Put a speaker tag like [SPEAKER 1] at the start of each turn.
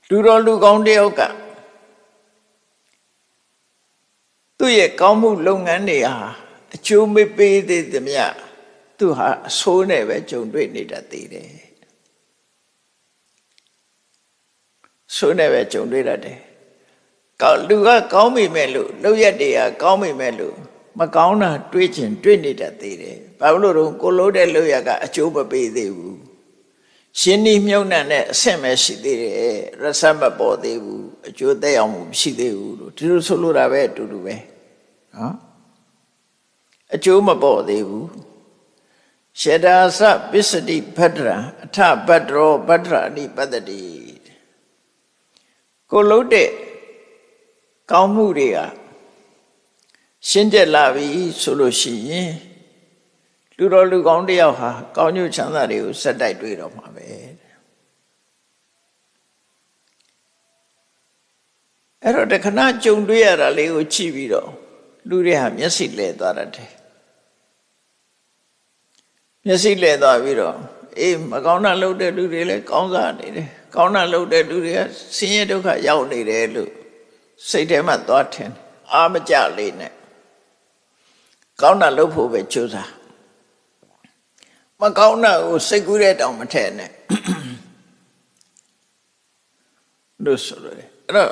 [SPEAKER 1] လူတော်လူကောင်းတယောက်ကသူ့ရဲ့ကောင်းမှုလုပ်ငန်းတွေဟာအကျိုးမပေးသေးသမျှသူဟာအဆိုးနဲ့ပဲကြုံတွေ့နေတတ်သေးတယ်ဆိုးနဲ့ပဲကြုံတွေ့တတ်တယ်လူကကောင်းမိမဲ့လို့လုပ်ရက်တွေကကောင်းမိမဲ့လို့မကောင်းတာတွေးချင်တွေးနေတတ်သေးတယ်ဘာလို့လဲကိုလို့တဲ့လုပ်ရက်ကအကျိုးမပေးသေးဘူးရှင်းနှီးမြုံနှံတဲ့အဆင့်ပဲရှိသေးတယ်ရစမပေါ်သေးဘူးအကျိုးသက်ရောက်မှုမရှိသေးဘူးလို့ဒီလိုဆိုလိုတာပဲအတူတူပဲနော်အကျိုးမပေါ်သေးဘူးရှေတာသပစ္စတိဗတ္တရအထဗတ္တရောဗတ္တရအနိပတ္တိကိုလို့တဲ့ကောင်းမှုတွေကရှင်းကျက်လာပြီဆိုလို့ရှိရင်လူတော်လူကောင်းတယောက်ဟာကောင်းကျိုးချမ်းသာတွေကိုစက်တိုက်တွေ့တော့မှာပဲအဲ့တော့တခဏကြုံတွေ့ရတာလေးကိုကြည့်ပြီးတော့လူတွေဟာမျက်စိလဲသွားတတ်တယ်မျက်စိလဲသွားပြီးတော့မကောင်းတာလုပ်တဲ့လူတွေလည်းကောင်းစားနေတယ်ကောင်းတာလုပ်တဲ့လူတွေကဆင်းရဲဒုက္ခရောက်နေတယ်လို့စိတ်ထဲမှာသွားထင်အာမကြလေးနဲ့ကောင်းတာလုပ်ဖို့ပဲကြိုးစားမကောင်းတာကိုစိတ်ကူးတဲ့တောင်မထည့်နဲ့လို့ဆိုလို့အဲ့တော့